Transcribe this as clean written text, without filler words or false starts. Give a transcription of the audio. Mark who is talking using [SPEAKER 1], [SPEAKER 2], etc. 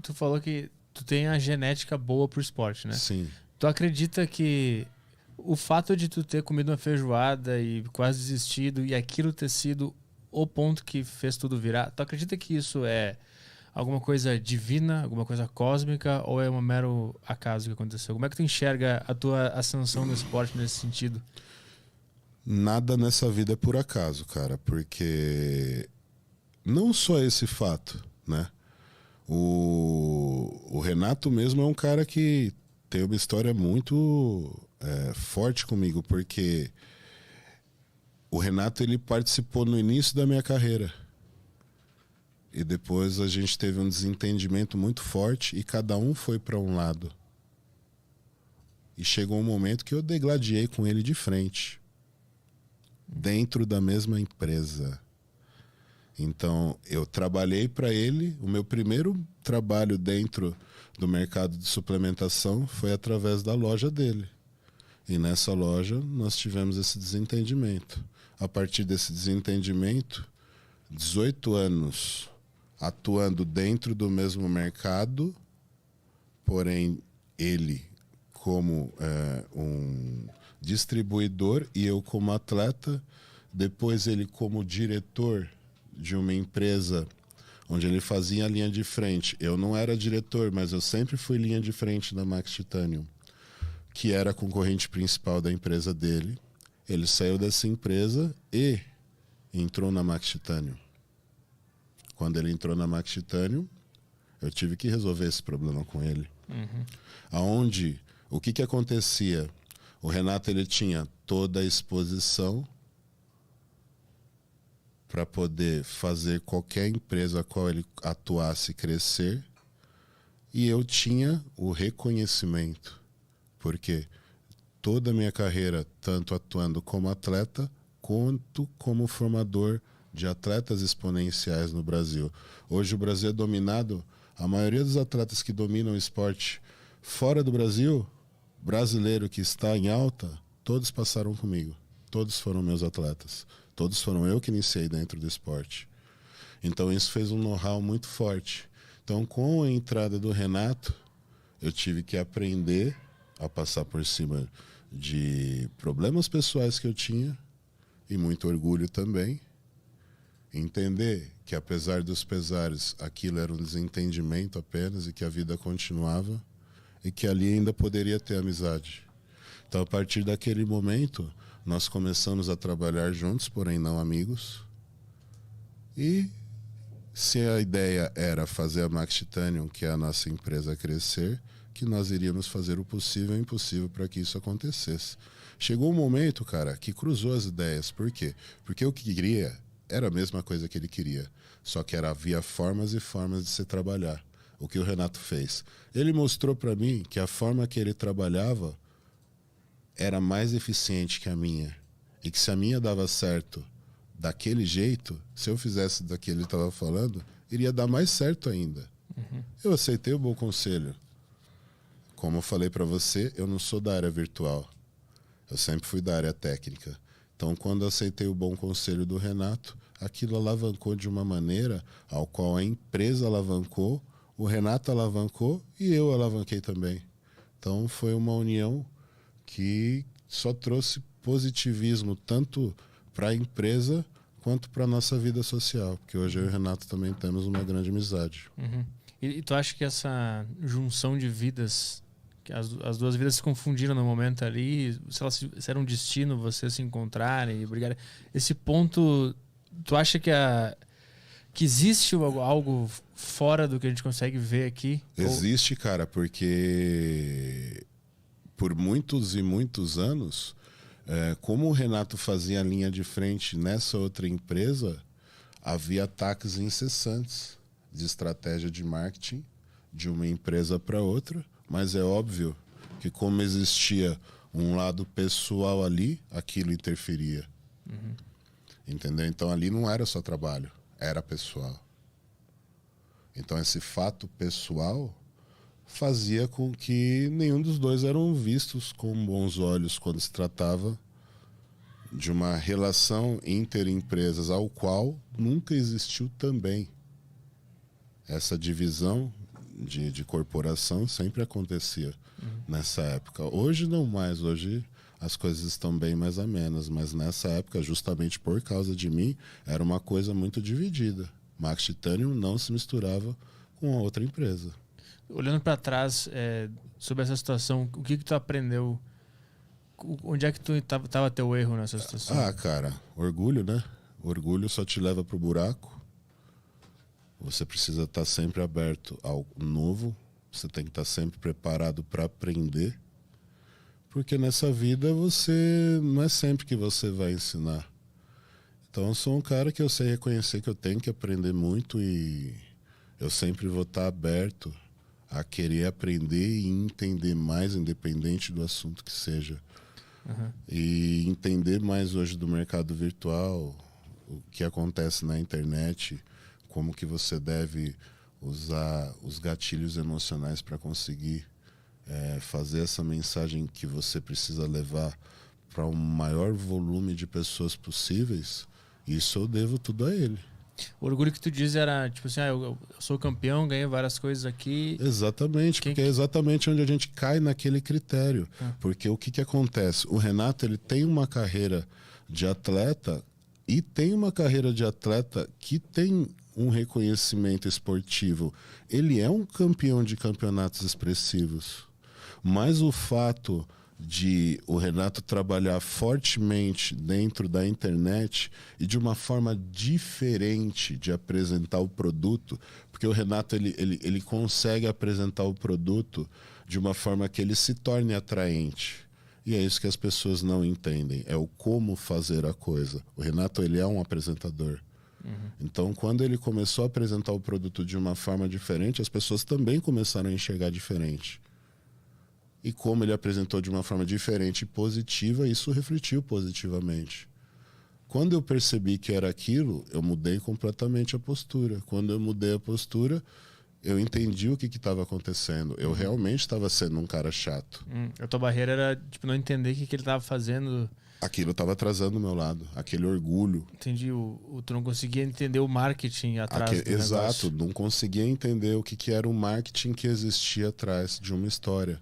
[SPEAKER 1] Tu falou que tu tem a genética boa pro esporte, né?
[SPEAKER 2] Sim.
[SPEAKER 1] Tu acredita que o fato de tu ter comido uma feijoada e quase desistido e aquilo ter sido o ponto que fez tudo virar, tu acredita que isso é alguma coisa divina, alguma coisa cósmica ou é um mero acaso que aconteceu? Como é que tu enxerga a tua ascensão no esporte nesse sentido?
[SPEAKER 2] Nada nessa vida é por acaso, cara, porque não só esse fato, né? O Renato mesmo é um cara que tem uma história muito forte comigo, porque o Renato ele participou no início da minha carreira. E depois a gente teve um desentendimento muito forte e cada um foi para um lado. E chegou um momento que eu degladiei com ele de frente, dentro da mesma empresa. Então, eu trabalhei para ele. O meu primeiro trabalho dentro do mercado de suplementação foi através da loja dele. E nessa loja nós tivemos esse desentendimento. A partir desse desentendimento, 18 anos atuando dentro do mesmo mercado, porém ele como um distribuidor e eu como atleta, depois ele como diretor de uma empresa onde ele fazia a linha de frente. Eu não era diretor, mas eu sempre fui linha de frente da Max Titanium, que era a concorrente principal da empresa dele. Ele saiu dessa empresa e entrou na Max Titanium. Quando ele entrou na Max Titanium, eu tive que resolver esse problema com ele. Aonde, o que acontecia? O Renato ele tinha toda a exposição para poder fazer qualquer empresa a qual ele atuasse crescer, e eu tinha o reconhecimento, porque toda a minha carreira, tanto atuando como atleta, quanto como formador de atletas exponenciais no Brasil. Hoje o Brasil é dominado, a maioria dos atletas que dominam o esporte fora do Brasil, brasileiro que está em alta, todos passaram comigo. Todos foram meus atletas. Todos foram eu que iniciei dentro do esporte. Então isso fez um know-how muito forte. Então com a entrada do Renato, eu tive que aprender a passar por cima de problemas pessoais que eu tinha, e muito orgulho também. Entender que apesar dos pesares, aquilo era um desentendimento apenas e que a vida continuava e que ali ainda poderia ter amizade. Então a partir daquele momento, nós começamos a trabalhar juntos, porém não amigos. E se a ideia era fazer a Max Titanium, que é a nossa empresa, crescer, que nós iríamos fazer o possível e o impossível para que isso acontecesse. Chegou um momento, cara, que cruzou as ideias. Por quê? Porque o que queria era a mesma coisa que ele queria, só que havia formas e formas de se trabalhar. O que o Renato fez? Ele mostrou para mim que a forma que ele trabalhava era mais eficiente que a minha, e que se a minha dava certo daquele jeito, se eu fizesse daquele que ele estava falando, iria dar mais certo ainda. Eu aceitei o bom conselho. Como eu falei para você, eu não sou da área virtual, eu sempre fui da área técnica. Então, quando eu aceitei o bom conselho do Renato, aquilo alavancou de uma maneira ao qual a empresa alavancou, o Renato alavancou e eu alavanquei também. Então, foi uma união que só trouxe positivismo tanto para a empresa quanto para a nossa vida social, porque hoje eu e o Renato também temos uma grande amizade.
[SPEAKER 1] E tu acha que essa junção de vidas, que as duas vidas se confundiram no momento ali, se era um destino vocês se encontrarem e brigarem, esse ponto, tu acha que existe algo fora do que a gente consegue ver aqui?
[SPEAKER 2] Existe, cara, porque por muitos e muitos anos, como o Renato fazia a linha de frente nessa outra empresa, havia ataques incessantes de estratégia de marketing de uma empresa para outra, mas é óbvio que como existia um lado pessoal ali, aquilo interferia. Entendeu? Então ali não era só trabalho, era pessoal. Então esse fato pessoal fazia com que nenhum dos dois eram vistos com bons olhos quando se tratava de uma relação interempresas, ao qual nunca existiu também essa divisão de corporação sempre acontecia nessa época. Hoje não mais, hoje as coisas estão bem mais amenas, mas nessa época, justamente por causa de mim, era uma coisa muito dividida. Max Titanium não se misturava com a outra empresa.
[SPEAKER 1] Olhando para trás, sobre essa situação, o que tu aprendeu? Onde é que tu tava teu erro nessa situação?
[SPEAKER 2] Ah, cara, orgulho, né? Orgulho só te leva pro buraco. Você precisa estar sempre aberto ao novo. Você tem que estar sempre preparado para aprender. Porque nessa vida você não é sempre que você vai ensinar. Então eu sou um cara que eu sei reconhecer que eu tenho que aprender muito e eu sempre vou estar aberto a querer aprender e entender mais, independente do assunto que seja. E entender mais hoje do mercado virtual, o que acontece na internet, como que você deve usar os gatilhos emocionais para conseguir fazer essa mensagem que você precisa levar para um maior volume de pessoas possíveis. Isso eu devo tudo a ele.
[SPEAKER 1] O orgulho que tu diz era, tipo assim, eu sou campeão, ganhei várias coisas aqui.
[SPEAKER 2] Exatamente, porque é exatamente onde a gente cai naquele critério. Porque o que acontece? O Renato, ele tem uma carreira de atleta e tem uma carreira de atleta que tem um reconhecimento esportivo. Ele é um campeão de campeonatos expressivos. Mas o fato de o Renato trabalhar fortemente dentro da internet e de uma forma diferente de apresentar o produto, porque o Renato ele consegue apresentar o produto de uma forma que ele se torne atraente. E é isso que as pessoas não entendem, é o como fazer a coisa. O Renato, ele é um apresentador. Então, quando ele começou a apresentar o produto de uma forma diferente, as pessoas também começaram a enxergar diferente. E como ele apresentou de uma forma diferente e positiva, isso refletiu positivamente. Quando eu percebi que era aquilo, eu mudei completamente a postura. Quando eu mudei a postura, eu entendi o que estava acontecendo. Eu realmente estava sendo um cara chato.
[SPEAKER 1] A tua barreira era tipo, não entender o que ele estava fazendo.
[SPEAKER 2] Aquilo estava atrasando o meu lado, aquele orgulho.
[SPEAKER 1] Entendi, tu não conseguia entender o marketing atrás do
[SPEAKER 2] Exato,
[SPEAKER 1] negócio.
[SPEAKER 2] não conseguia entender o que era o marketing que existia atrás de uma história.